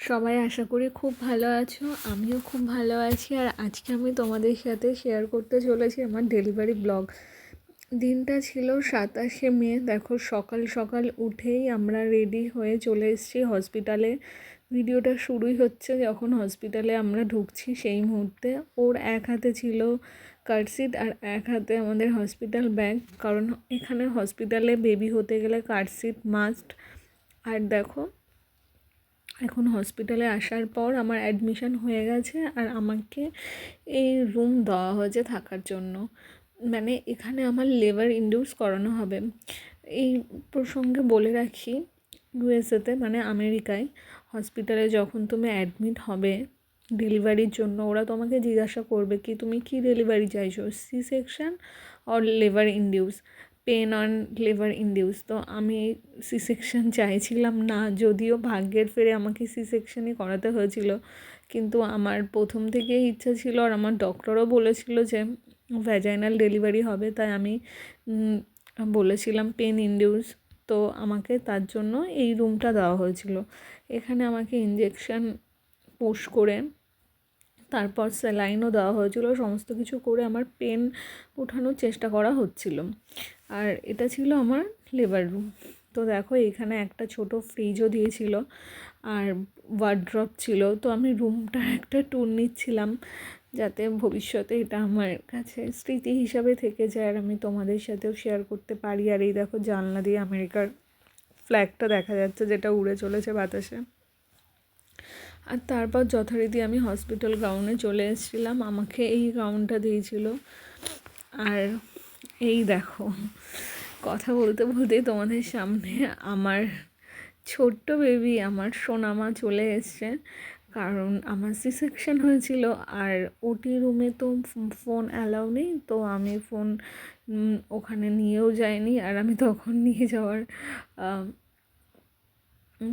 সবাই আশা করি খুব ভালো আছো। আমিও খুব ভালো আছি। আর আজকে আমি তোমাদের সাথে শেয়ার করতে চলেছি আমার ডেলিভারি ব্লগ। দিনটা ছিল 27শে মে। দেখো, সকাল সকাল উঠেই আমরা রেডি হয়ে চলে এসেছি হসপিটালে। ভিডিওটা শুরুই হচ্ছে যখন হসপিটালে আমরা ঢুকছি সেই মুহূর্তে। ওর এক হাতে ছিল কার্ডশিট আর এক হাতে আমাদের হসপিটাল ব্যাগ, কারণ এখানে হসপিটালে বেবি হতে গেলে কার্ডশিট মাস্ট। আর দেখো, এখন হসপিটালে আসার পর আমার অ্যাডমিশন হয়ে গেছে আর আমাকে এই রুম দেওয়া হয়েছে থাকার জন্য। মানে এখানে আমার লেবার ইনডিউস করানো হবে। এই প্রসঙ্গে বলে রাখি, ইউএসএতে মানে আমেরিকায় হসপিটালে যখন তুমি অ্যাডমিট হবে ডেলিভারির জন্য, ওরা তোমাকে জিজ্ঞাসা করবে কি তুমি কি ডেলিভারি চাইছো, C section or labour induce, pain on labour induce. তো আমি সি সেকশন চাইছিলাম না, যদিও ভাগ্যের ফেরে আমাকে সি সেকশনই করাতে হয়েছিল। কিন্তু আমার প্রথম থেকেই ইচ্ছা ছিল আর আমার ডক্টরও বলেছিল যে ভ্যাজাইনাল ডেলিভারি হবে, তাই আমি বলেছিলাম পেন ইনডিউস। তো আমাকে তার জন্য এই রুমটা দেওয়া হয়েছিল। এখানে আমাকে ইঞ্জেকশন পুশ করে তারপর স্যালাইনও দেওয়া হয়েছিল, সমস্ত কিছু করে আমার পেন ওঠানোর চেষ্টা করা হচ্ছিল। আর এটা ছিল আমার লেবার রুম। তো দেখো, এখানে একটা ছোট ফ্রিজও দিয়েছিল আর ওয়ার্ড্রপ ছিল। তো আমি রুমটার একটা ট্যুর নিচ্ছিলাম, যাতে ভবিষ্যতে এটা আমার কাছে স্মৃতি হিসাবে থেকে যায় আর আমি তোমাদের সাথেও শেয়ার করতে পারি। আর এই দেখো, জানলা দিয়ে আমেরিকার ফ্ল্যাগটা দেখা যাচ্ছে, যেটা উড়ে চলেছে বাতাসে। আর তারপর যথারীতি আমি হসপিটাল গ্রাউন্ডে চলে এসেছিলাম। আমাকে এই গ্রাউন্ডটা দিয়েছিল। আর এই দেখো, কথা বলতে বলতেই তোমাদের সামনে আমার ছোট্ট বেবি, আমার সোনামা চলে এসছে। কারণ আমার সি সেকশন হয়েছিল আর ওটি রুমে তো ফোন অ্যালাউ নেই। তো আমি ফোন ওখানে নিয়েও যাইনি, আর আমি তখন নিয়ে যাওয়ার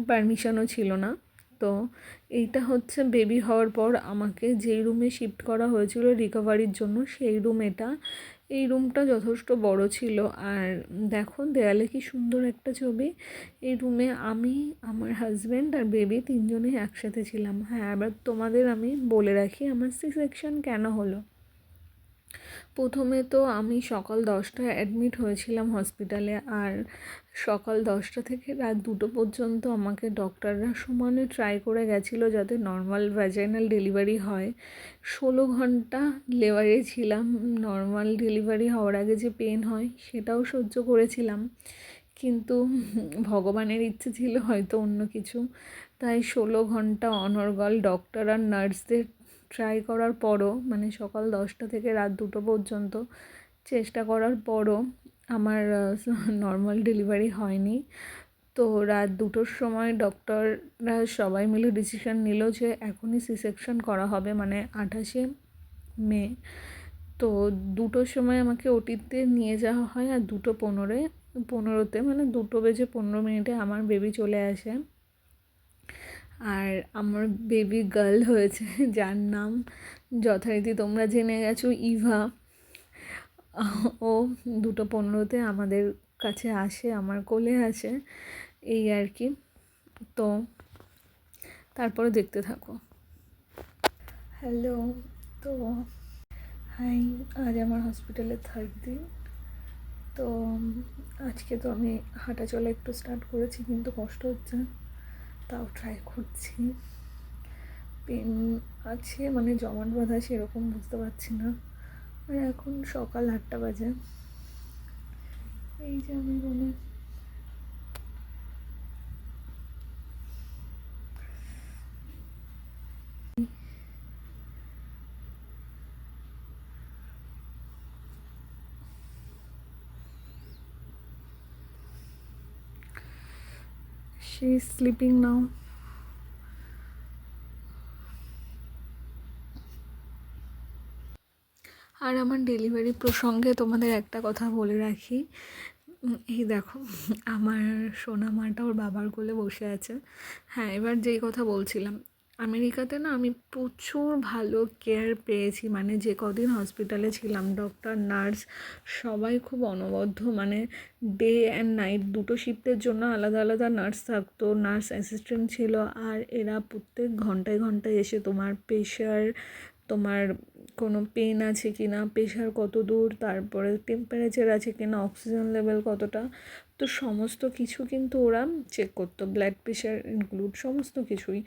পারমিশনও ছিল না। তো এইটা হচ্ছে বেবি হওয়ার পর আমাকে যেই রুমে শিফট করা হয়েছিল রিকভারির জন্য, সেই রুম এটা। এই রুমটা যথেষ্ট বড় ছিল। আর দেখো, দেয়ালে কি সুন্দর একটা ছবি। এই রুমে আমি, আমার হাজব্যান্ড আর বেবি তিনজনেই একসাথে ছিলাম। হ্যাঁ, এবার তোমাদের আমি বলে রাখি আমার সি সেকশন কেন হলো। প্রথমে তো আমি সকাল 10টায় অ্যাডমিট হয়েছিলাম হসপিটালে। আর সকাল 10টা থেকে রাত 2টো পর্যন্ত আমাকে ডক্টররা সমানে ট্রাই করে গেছিলো যাতে নর্মাল ভ্যাজাইনাল ডেলিভারি হয়। 16 ঘন্টা লেবারে ছিলাম। নর্মাল ডেলিভারি হওয়ার আগে যে পেন হয় সেটাও সহ্য করেছিলাম, কিন্তু ভগবানের ইচ্ছে ছিল হয়তো অন্য কিছু। তাই 16 ঘন্টা অনর্গল ডক্টর আর নার্সদের ট্রাই করার পরও, মানে সকাল 10টা থেকে রাত 2টো পর্যন্ত চেষ্টা করার পরও আমার নর্মাল ডেলিভারি হয়নি। তো রাত 2টোর সময় ডক্টররা সবাই মিলে ডিসিশন নিল যে এখনই সি সেকশন করা হবে, মানে 28শে মে। তো 2টোর সময় আমাকে ওটিতে নিয়ে যাওয়া হয় আর 2:15-15তে, মানে 2:15 আমার বেবি চলে আসে। আর আমার বেবি গার্ল হয়েছে, যার নাম যথারীতি তোমরা জেনে গেছো, ইভা। ও 2:15তে আমাদের কাছে আসে, আমার কোলে আসে, এই আর কি। তো তারপরে দেখতে থাকো। হ্যালো। তো হাই, আজ আমার হসপিটালে 3rd দিন। তো আজকে তো আমি হাঁটা চলা একটু স্টার্ট করেছি, কিন্তু কষ্ট হচ্ছে, তাও ট্রাই করছি। পেন আছে, মানে জমাট বাঁধা সেরকম বুঝতে পারছি না। আর এখন সকাল 8টা বাজে। এই যে আমি রুমে, she is sleeping now. আর আমার ডেলিভারি প্রসঙ্গে তোমাদের একটা কথা বলে রাখি। এই দেখো, আমার সোনা মাটা ওর বাবার কোলে বসে আছে। হ্যাঁ, এবার যেই কথা বলছিলাম, আমেরিকাতে না আমি প্রচুর ভালো কেয়ার পেয়েছি, মানে যে কদিন হসপিটালে ছিলাম ডক্টর নার্স সবাই খুব অনবদ্য, মানে ডে অ্যান্ড নাইট দুটো শিফটের জন্য আলাদা আলাদা নার্স থাকতো, নার্স অ্যাসিস্ট্যান্ট ছিল। আর এরা প্রত্যেক ঘন্টায় ঘন্টায় এসে তোমার প্রেশার, তোমার কোনো পেন আছে কি না, প্রেশার কত দূর, তারপরে টেম্পারেচার আছে কি না, অক্সিজেন লেভেল কতটা, তো সমস্ত কিছু কিন্তু ওরা চেক করতো, ব্লাড প্রেশার ইনক্লুড সমস্ত কিছুই।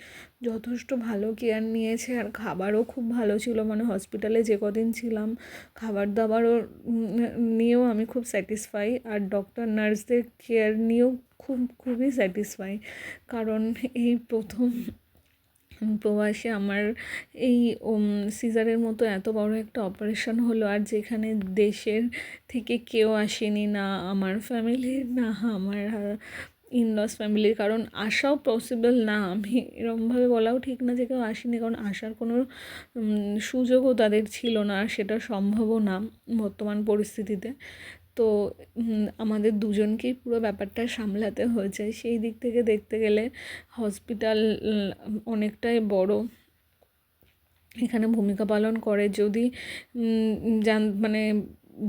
যথেষ্ট ভালো কেয়ার নিয়েছে। আর খাবারও খুব ভালো ছিল, মানে হসপিটালে যে কদিন ছিলাম খাবার দাবারও নিয়েও আমি খুব স্যাটিসফাই। আর ডক্টর নার্সদের কেয়ার নিয়েও খুবই স্যাটিসফাই, কারণ এই প্রথম প্রবাসে আমার এই সিজারের মতো এত বড় একটা অপারেশন হলো, আর যেখানে দেশের থেকে কেউ আসেনি, না আমার ফ্যামিলির না আমার ইনলস ফ্যামিলির, কারণ আসাও পসিবল না, আমি এরকমভাবে বলাও ঠিক না যে কেউ আসেনি, কারণ আসার কোনো সুযোগও তাদের ছিল না, আর সেটা সম্ভবও না বর্তমান পরিস্থিতিতে। তো আমাদের দুজনকেই পুরো ব্যাপারটা সামলাতে হয়েছে। সেই দিক থেকে দেখতে গেলে হসপিটাল অনেকটাই বড় এখানে ভূমিকা পালন করে। যদি মানে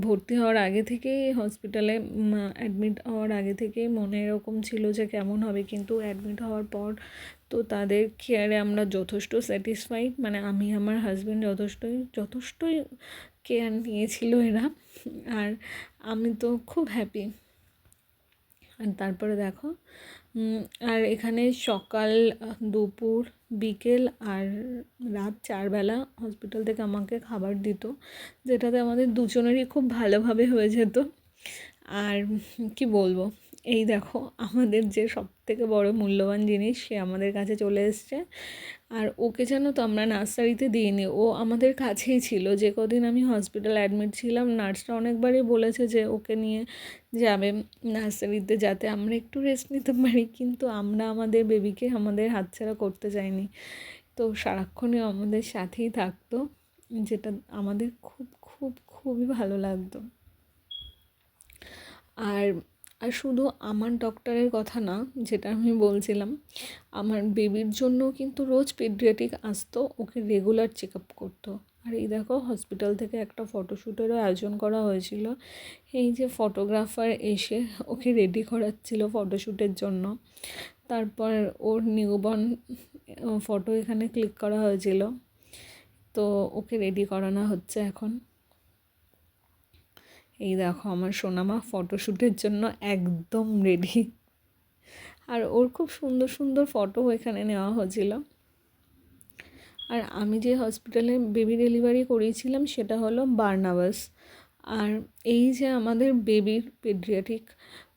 ভর্তি হওয়ার আগে থেকেই হসপিটালে অ্যাডমিট হওয়ার আগে থেকেই মনে এরকম ছিল যে কেমন হবে, কিন্তু অ্যাডমিট হওয়ার পর তো তাদের কেয়ারে আমরা যথেষ্ট স্যাটিসফাইড, মানে আমি আমার হাজব্যান্ড যথেষ্টই কেয়ার নিয়েছিল এরা, আর আমি তো খুব হ্যাপি। আর তারপরে দেখো আর এখানে সকাল, দুপুর, বিকেল আর রাত 4 বেলা হসপিটাল থেকে আমাকে খাবার দিত, যেটাতে আমাদের দুজনেরই খুব ভালোভাবে হয়ে যেত। আর কি বলবো, এই দেখো আমাদের যে সবথেকে বড় মূল্যবান জিনিস সে আমাদের কাছে চলে এসছে। আর ওকে জানো তো আমরা নার্সারিতে দিইনি, ও আমাদের কাছেই ছিল। যে কদিন আমি হসপিটাল অ্যাডমিট ছিলাম নার্সরা অনেকবারই বলেছে যে ওকে নিয়ে যাবে নার্সারিতে, যাতে আমরা একটু রেস্ট নিতে পারি, কিন্তু আমরা আমাদের বেবিকে আমাদের হাতছাড়া করতে চাইনি। তো সারাক্ষণই আমাদের সাথেই থাকতো, যেটা আমাদের খুবই ভালো লাগতো। আর আর শুধু আমার ডক্টরের কথা না, যেটা আমি বলছিলাম, আমার বেবির জন্য কিন্তু রোজ পেডিয়াট্রিক আসতো, ওকে রেগুলার চেক আপ করতো। আর এই দেখো হসপিটাল থেকে একটা ফটোশ্যুটেরও আয়োজন করা হয়েছিল, এই যে ফটোগ্রাফার এসে ওকে রেডি করাচ্ছিল ফটোশ্যুটের জন্য। তারপর ওর নিউবর্ন ফটো এখানে ক্লিক করা হয়েছিল, তো ওকে রেডি করানো হচ্ছে এখন। এই দেখো আমার সোনামা ফটোশ্যুটের জন্য একদম রেডি, আর ওর খুব সুন্দর সুন্দর ফটো এখানে নেওয়া হয়েছিল। আর আমি যে হসপিটালে বেবি ডেলিভারি করিয়েছিলাম সেটা হলো বার্নাবাস। আর এই যে আমাদের বেবির পেডিয়াট্রিক,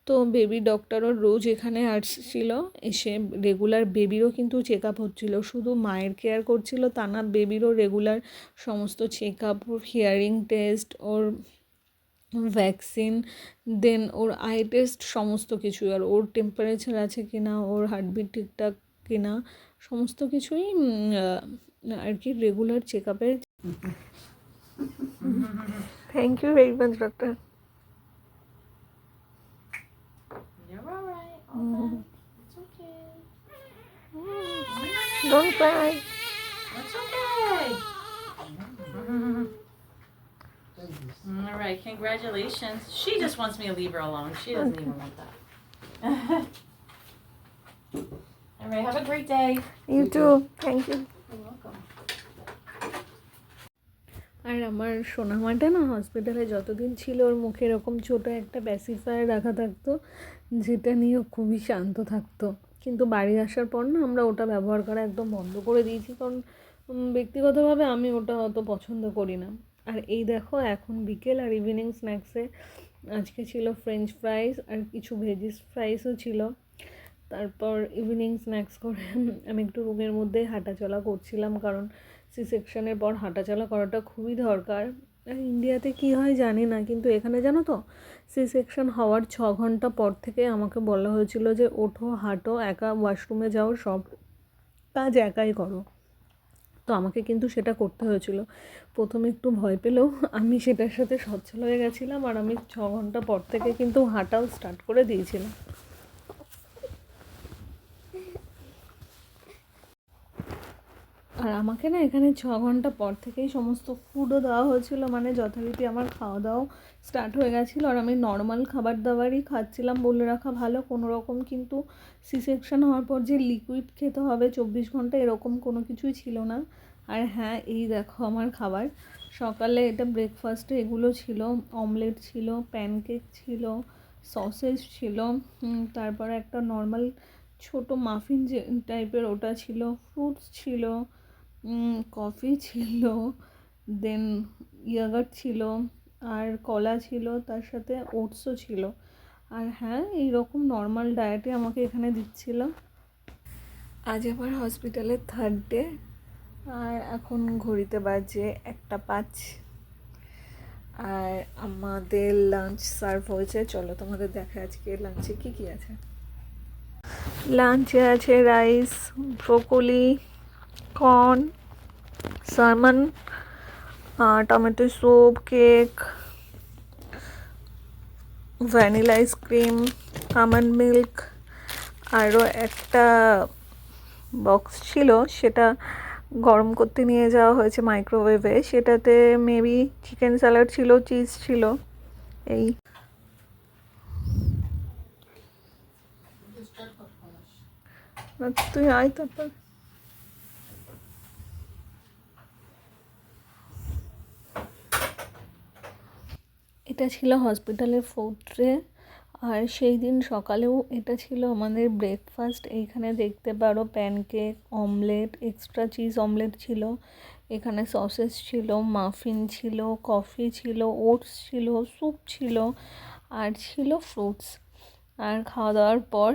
তো বেবি ডক্টরও রোজ এখানে আসছিল, এসে রেগুলার বেবিরও কিন্তু চেক আপ হচ্ছিলো। শুধু মায়ের কেয়ার করছিল তা না, বেবিরও রেগুলার সমস্ত চেক আপ, ওর হিয়ারিং টেস্ট, ওর ভ্যাকসিন, দেন ওর আই টেস্ট, সমস্ত কিছু। আর ওর টেম্পারেচার আছে কি না, ওর হার্টবিট ঠিকঠাক কি না, সমস্ত কিছুই আর কি রেগুলার চেক আপে। Thank you very much doctor. You're all right. Okay. It's okay. Don't cry. It's okay. All right. Congratulations. She just wants me to leave her alone. She doesn't even want that. All right. Have a great day. You too, thank you. You're welcome. আর আমার সোনামাটা না হসপিটালে যতদিন ছিল ওর মুখে এরকম ছোটো একটা প্যাসিফায়ার রাখা থাকতো, যেটা নিয়ে খুবই শান্ত থাকতো। কিন্তু বাড়ি আসার পর না আমরা ওটা ব্যবহার করা একদম বন্ধ করে দিয়েছি, কারণ ব্যক্তিগতভাবে আমি ওটা অত পছন্দ করি না। আর এই দেখো এখন বিকেল, আর ইভিনিং স্ন্যাক্সে আজকে ছিল ফ্রেঞ্চ ফ্রাইস আর কিছু ভেজিস ফ্রাইসও ছিল। তারপর ইভিনিং স্ন্যাক্স করে আমি একটু রুমের মধ্যে হাঁটাচলা করছিলাম, কারণ সি সেকশনের পর হাঁটাচলা করাটা খুবই দরকার। আর ইন্ডিয়াতে কী হয় জানি না, কিন্তু এখানে জানো তো সি সেকশন হওয়ার 6 ঘন্টা পর থেকে আমাকে বলা হয়েছিল যে ওঠো, হাঁটো, একা ওয়াশরুমে যাও, সব কাজ একাই করো। তো আমাকে কিন্তু সেটা করতে হয়েছিল। প্রথমে একটু ভয় পেলেও আমি সেটার সাথে সচ্ছল হয়ে গেছিলাম, আর আমি 6 ঘন্টা পর থেকে কিন্তু হাঁটাও স্টার্ট করে দিয়েছিলাম। আর আমাকে না এখানে 6 ঘন্টা পর থেকেই সমস্ত ফুডও দেওয়া হয়েছিল, মানে যথারীতি আমার খাওয়া দাওয়াও স্টার্ট হয়ে গেছিলো। আর আমি নর্মাল খাবার দাবারই খাচ্ছিলাম, বলে রাখা ভালো, কোনো রকম কিন্তু সি সেকশন হওয়ার পর যে লিকুইড খেতে হবে 24 ঘন্টা এরকম কোনো কিছুই ছিল না। আর হ্যাঁ, এই দেখো আমার খাবার। সকালে এটা ব্রেকফাস্টে এগুলো ছিল, অমলেট ছিল, প্যানকেক ছিল, সসেজ ছিল, তারপরে একটা নর্মাল ছোট মাফিন যে টাইপের ওটা ছিল, ফ্রুটস ছিল, কফি ছিল, দেন ইয়াগার্ট ছিল, আর কলা ছিল, তার সাথে ওটসও ছিল। আর হ্যাঁ, এইরকম নর্মাল ডায়েটে আমাকে এখানে দিচ্ছিল। আজ আমার হসপিটালের 3rd ডে, আর এখন ঘড়িতে বাজে 1:05, আর আমাদের লাঞ্চ সার্ভ হয়েছে। চলো তোমাদের দেখা আজকে লাঞ্চে কী কী আছে। লাঞ্চে আছে rice, broccoli, corn, salmon, tomato soup, cake, vanilla ice cream, almond milk, আরও একটা বক্স ছিল, সেটা গরম করতে নিয়ে যাওয়া হয়েছে মাইক্রোওয়েভে, সেটাতে মেবি চিকেন স্যালাড ছিল, চিজ ছিল। এই তুই আয় তারপর। এটা ছিল হসপিটালের 4th ডে, আর সেই দিন সকালেও এটা ছিল আমাদের ব্রেকফাস্ট। এইখানে দেখতে পারো pancake, omelette, extra cheese omelette ছিল, এখানে সসেস ছিল, মাফিন ছিল, কফি ছিল, ওটস ছিল, স্যুপ ছিল, আর ছিল ফ্রুটস। আর খাওয়া দাওয়ার পর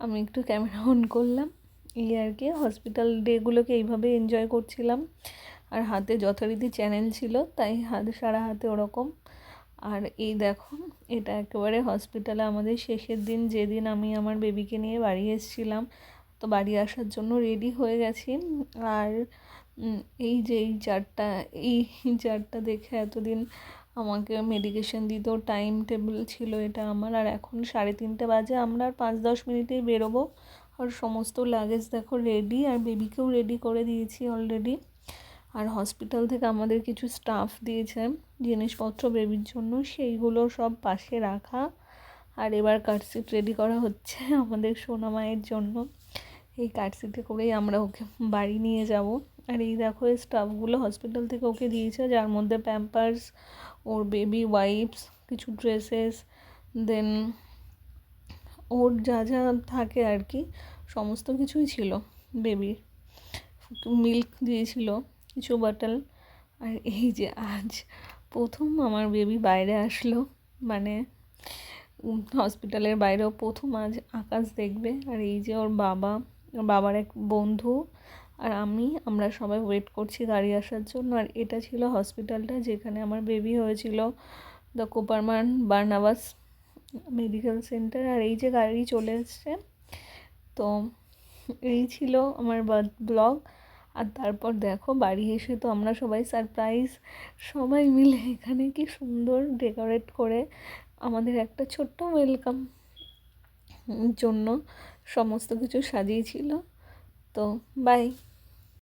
আমি একটু ক্যামেরা অন করলাম, এই আর কি। হসপিটাল ডেগুলোকে এইভাবে এনজয় করছিলাম। আর হাতে যথারীতি চ্যানেল ছিল, তাই সারা হাতে ওরকম। আর এই দেখো, এটা একেবারে হসপিটালে আমাদের শেষের দিন, যেদিন আমি আমার বেবিকে নিয়ে বাড়ি এসেছিলাম। তো বাড়ি আসার জন্য রেডি হয়ে গেছি। আর এই যে এই চারটা দেখে এতদিন আমাকে মেডিকেশন দিতেও টাইম টেবিল ছিল এটা আমার। আর এখন 3:30 বাজে, আমরা আর 5-10 মিনিটেই বেরোবো। আর সমস্ত লাগেজ দেখো রেডি, আর বেবিকেও রেডি করে দিয়েছি অলরেডি। আর হসপিটাল থেকে আমাদের কিছু স্টাফ দিয়েছে জিনিসপত্র বেবির জন্য, সেইগুলো সব পাশে রাখা। আর এবার কার্ডশিট রেডি করা হচ্ছে আমাদের সোনা মায়ের জন্য। এই কার্ডশিটে করেই আমরা ওকে বাড়ি নিয়ে যাব। আর এই দেখো, এই স্টাফগুলো হসপিটাল থেকে ওকে দিয়েছে, যার মধ্যে প্যাম্পার্স, ওর বেবি ওয়াইপস, কিছু ড্রেসেস, দেন ওর যা যা থাকে আর কি, সমস্ত কিছুই ছিল। বেবির মিল্ক দিয়েছিল, কিছু বটল। আর এই যে আজ প্রথম আমার বেবি বাইরে আসলো, মানে হসপিটালের বাইরেও প্রথম আজ আকাশ দেখবে। আর এই যে ওর বাবার এক বন্ধু আর আমরা সবাই ওয়েট করছি গাড়ি আসার জন্য। আর এটা ছিল হসপিটালটা যেখানে আমার বেবি হয়েছিল, দ্য কোপারম্যান বার্নাবাস মেডিকেল সেন্টার। আর এই যে গাড়ি চলে এসছে। তো এই ছিল আমার ব্লগ। আর তারপর দেখো, বাড়ি এসে তো আমরা সবাই সারপ্রাইজ, সবাই মিলে এখানে কি সুন্দর ডেকোরেট করে আমাদের একটা ছোট্ট ওয়েলকাম জন্য সমস্ত কিছু সাজিয়েছিল। তো বাই।